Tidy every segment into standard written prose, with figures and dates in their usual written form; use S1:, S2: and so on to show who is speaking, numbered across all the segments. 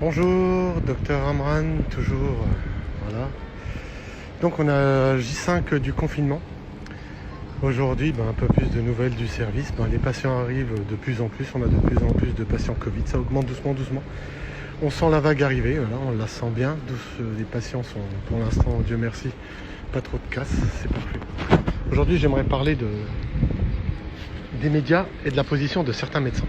S1: Bonjour, docteur Amran, toujours. Voilà. Donc on a J5 du confinement. Aujourd'hui, un peu plus de nouvelles du service. Les patients arrivent de plus en plus, on a de plus en plus de patients Covid, ça augmente doucement, doucement. On sent la vague arriver, voilà, on la sent bien. Les patients sont, pour l'instant, Dieu merci, pas trop de casse, c'est parfait. Aujourd'hui, j'aimerais parler des médias et de la position de certains médecins.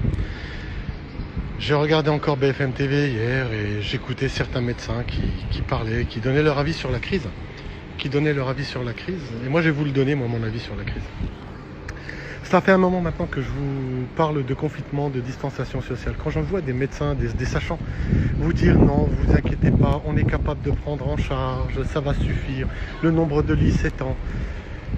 S1: J'ai regardé encore BFM TV hier et j'écoutais certains médecins qui parlaient, qui donnaient leur avis sur la crise. Et moi, je vais vous le donner, mon avis sur la crise. Ça fait un moment maintenant que je vous parle de confinement, de distanciation sociale. Quand j'en vois des médecins, des sachants, vous dire non, vous inquiétez pas, on est capable de prendre en charge, ça va suffire, le nombre de lits s'étend.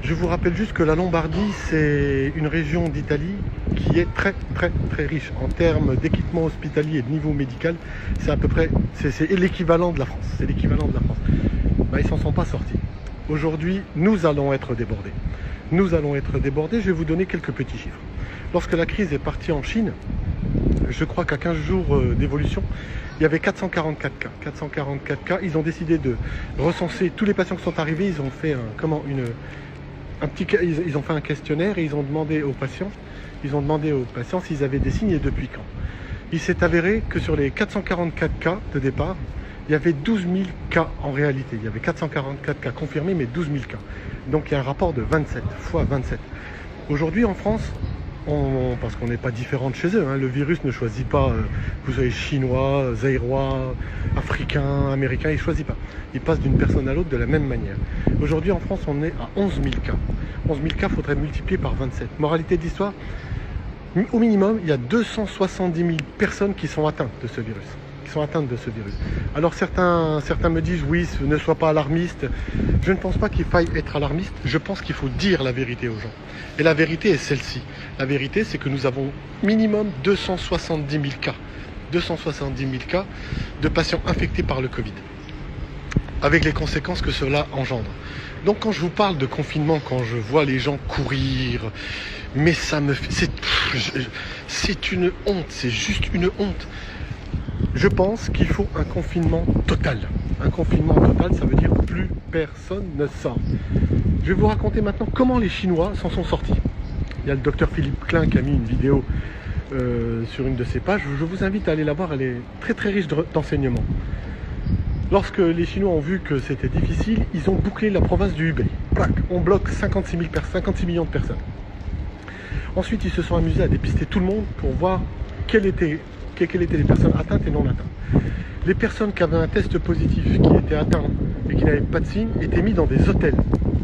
S1: Je vous rappelle juste que la Lombardie, c'est une région d'Italie qui est très très très riche en termes d'équipement hospitalier et de niveau médical. C'est à peu près, c'est l'équivalent de la France. Ils s'en sont pas sortis. Aujourd'hui, nous allons être débordés. Je vais vous donner quelques petits chiffres. Lorsque la crise est partie en Chine, je crois qu'à 15 jours d'évolution, il y avait 444 cas. 444 cas. Ils ont décidé de recenser tous les patients qui sont arrivés. Ils ont fait ils ont fait un questionnaire et ils ont demandé aux patients s'ils avaient des signes et depuis quand. Il s'est avéré que sur les 444 cas de départ, il y avait 12 000 cas en réalité. Il y avait 444 cas confirmés, mais 12 000 cas. Donc il y a un rapport de 27 fois 27. Aujourd'hui en France, parce qu'on n'est pas différent de chez eux, le virus ne choisit pas, vous soyez chinois, zaïrois, africain, américain, il ne choisit pas. Il passe d'une personne à l'autre de la même manière. Aujourd'hui en France, on est à 11 000 cas. 11 000 cas, il faudrait multiplier par 27. Moralité de l'histoire, au minimum, il y a 270 000 personnes qui sont atteintes de ce virus. Alors certains me disent oui, ne sois pas alarmiste. Je ne pense pas qu'il faille être alarmiste, je pense qu'il faut dire la vérité aux gens. Et la vérité est celle-ci. La vérité, c'est que nous avons minimum 270 000 cas. 270 000 cas de patients infectés par le Covid, avec les conséquences que cela engendre. Donc quand je vous parle de confinement, quand je vois les gens courir, mais ça me fait... C'est une honte, c'est juste une honte. Je pense qu'il faut un confinement total. Un confinement total, ça veut dire plus personne ne sort. Je vais vous raconter maintenant comment les Chinois s'en sont sortis. Il y a le docteur Philippe Klein qui a mis une vidéo sur une de ses pages. Je vous invite à aller la voir, elle est très très riche d'enseignements. Lorsque les Chinois ont vu que c'était difficile, ils ont bouclé la province du Hubei. On bloque 56 millions de personnes. Ensuite, ils se sont amusés à dépister tout le monde pour voir quelles étaient les personnes atteintes et non atteintes. Les personnes qui avaient un test positif, qui étaient atteintes et qui n'avaient pas de signes, étaient mis dans des hôtels.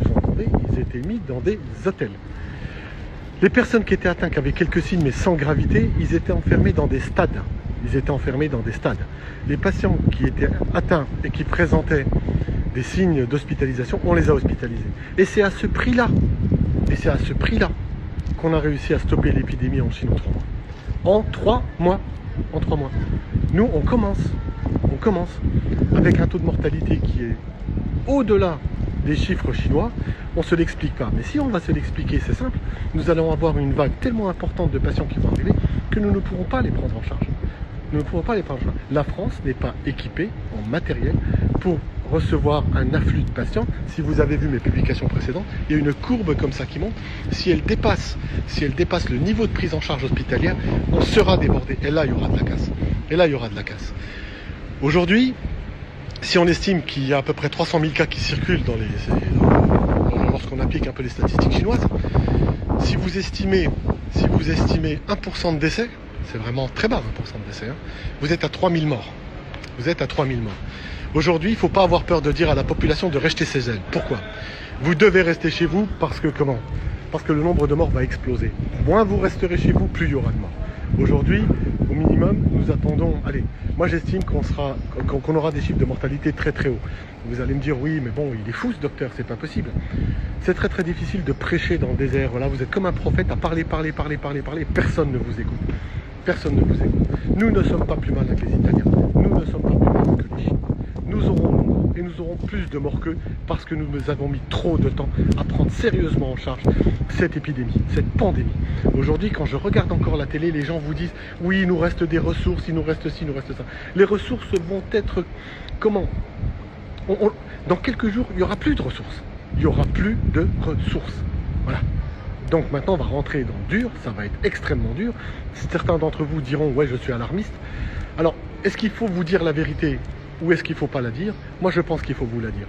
S1: Vous entendez ? Ils étaient mis dans des hôtels. Les personnes qui étaient atteintes, qui avaient quelques signes mais sans gravité, ils étaient enfermés dans des stades. Les patients qui étaient atteints et qui présentaient des signes d'hospitalisation, on les a hospitalisés. Et c'est à ce prix-là qu'on a réussi à stopper l'épidémie en Chine en 3 mois. En 3 mois. Nous, on commence avec un taux de mortalité qui est au-delà des chiffres chinois. On ne se l'explique pas. Mais si on va se l'expliquer, c'est simple. Nous allons avoir une vague tellement importante de patients qui vont arriver que nous ne pourrons pas les prendre en charge. La France n'est pas équipée en matériel pour recevoir un afflux de patients. Si vous avez vu mes publications précédentes, il y a une courbe comme ça qui monte. Si elle dépasse le niveau de prise en charge hospitalière, on sera débordé. Et là, il y aura de la casse. Aujourd'hui, si on estime qu'il y a à peu près 300 000 cas qui circulent lorsqu'on applique un peu les statistiques chinoises, si vous estimez 1% de décès, c'est vraiment très bas 1% de décès, vous êtes à 3000 morts. Aujourd'hui, il ne faut pas avoir peur de dire à la population de rester chez elle. Pourquoi ? Vous devez rester chez vous parce que le nombre de morts va exploser. Moins vous resterez chez vous, plus il y aura de morts. Aujourd'hui, au minimum, nous attendons... Allez, moi j'estime qu'on aura des chiffres de mortalité très très hauts. Vous allez me dire, oui, mais bon, il est fou ce docteur, c'est pas possible. C'est très très difficile de prêcher dans le désert. Voilà, vous êtes comme un prophète à parler, personne ne vous écoute. Nous ne sommes pas plus malins que les Italiens. Nous ne sommes pas plus malins que les Chinois. Nous aurons nos morts. et nous aurons plus de morts qu'eux parce que nous avons mis trop de temps à prendre sérieusement en charge cette épidémie, cette pandémie. Aujourd'hui, quand je regarde encore la télé, les gens vous disent « Oui, il nous reste des ressources, il nous reste ci, il nous reste ça ». Les ressources vont être... Comment dans quelques jours, il n'y aura plus de ressources. Il n'y aura plus de ressources. Voilà. Donc maintenant, on va rentrer dans le dur, ça va être extrêmement dur. Certains d'entre vous diront « Ouais, je suis alarmiste ». Alors, est-ce qu'il faut vous dire la vérité ou est-ce qu'il ne faut pas la dire? Moi, je pense qu'il faut vous la dire.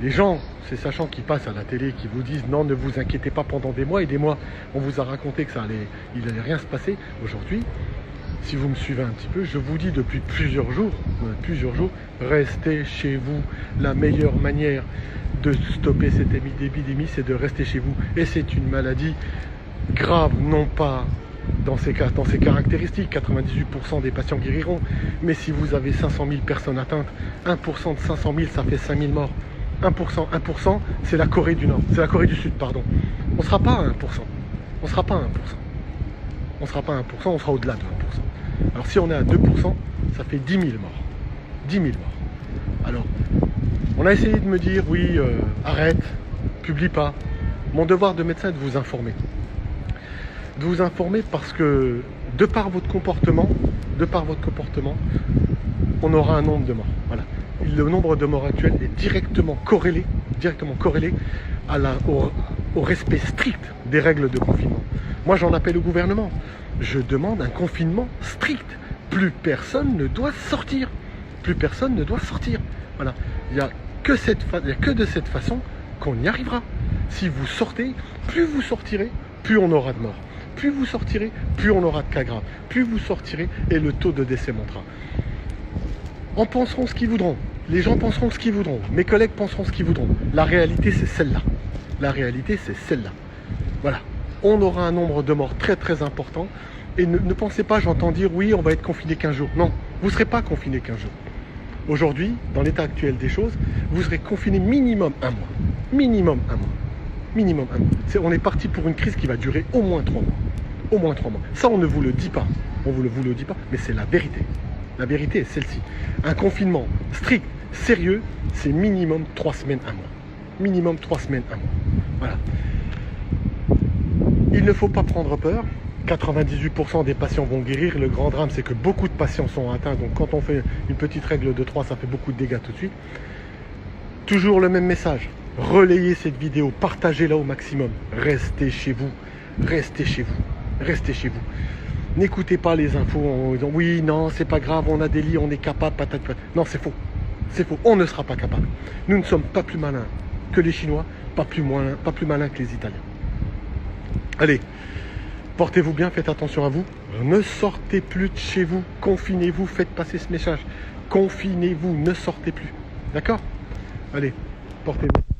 S1: Les gens, ces sachants qui passent à la télé, qui vous disent « Non, ne vous inquiétez pas, pendant des mois et des mois, on vous a raconté que il n'allait rien se passer. » Aujourd'hui, si vous me suivez un petit peu, je vous dis depuis plusieurs jours, restez chez vous. La meilleure manière de stopper cette épidémie, c'est de rester chez vous. Et c'est une maladie grave, non pas dans ses caractéristiques, 98% des patients guériront, mais si vous avez 500 000 personnes atteintes, 1% de 500 000, ça fait 5 000 morts. 1%, c'est la Corée du Nord, c'est la Corée du Sud, pardon. On ne sera pas à 1%. On ne sera pas à 1%. On ne sera pas à 1%, on sera au-delà de 1%. Alors si on est à 2%, ça fait 10 000 morts. 10 000 morts. Alors, on a essayé de me dire, oui, arrête, publie pas. Mon devoir de médecin est de vous informer. De vous informer parce que, de par votre comportement, on aura un nombre de morts. Voilà. Le nombre de morts actuel est directement corrélé au respect strict des règles de confinement. Moi, j'en appelle au gouvernement. Je demande un confinement strict. Plus personne ne doit sortir. Plus personne ne doit sortir. Voilà. Il n'y a que de cette façon qu'on y arrivera. Si vous sortez, plus vous sortirez, plus on aura de morts. Plus vous sortirez, plus on aura de cas graves. Plus vous sortirez et le taux de décès montera. En penseront ce qu'ils voudront. Les gens penseront ce qu'ils voudront. Mes collègues penseront ce qu'ils voudront. La réalité, c'est celle-là. La réalité, c'est celle-là. Voilà. On aura un nombre de morts très très important. Et ne pensez pas, j'entends dire, oui, on va être confiné 15 jours. Non, vous ne serez pas confiné 15 jours. Aujourd'hui, dans l'état actuel des choses, vous serez confiné minimum un mois. Minimum un mois. Minimum un mois. On est parti pour une crise qui va durer au moins 3 mois. Au moins 3 mois. Ça, on ne vous le dit pas. On ne vous le dit pas, mais c'est la vérité. La vérité est celle-ci. Un confinement strict, sérieux, c'est minimum 3 semaines, un mois. Minimum 3 semaines, un mois. Voilà. Il ne faut pas prendre peur. 98% des patients vont guérir. Le grand drame, c'est que beaucoup de patients sont atteints. Donc quand on fait une petite règle de 3, ça fait beaucoup de dégâts tout de suite. Toujours le même message. Relayez cette vidéo, partagez-la au maximum. Restez chez vous. Restez chez vous. Restez chez vous. N'écoutez pas les infos en disant oui, non, c'est pas grave, on a des lits, on est capable, patate. Non, c'est faux. C'est faux. On ne sera pas capable. Nous ne sommes pas plus malins que les Chinois, pas plus malins que les Italiens. Allez, portez-vous bien, faites attention à vous. Ne sortez plus de chez vous. Confinez-vous, faites passer ce message. Confinez-vous, ne sortez plus. D'accord? Allez, portez-vous.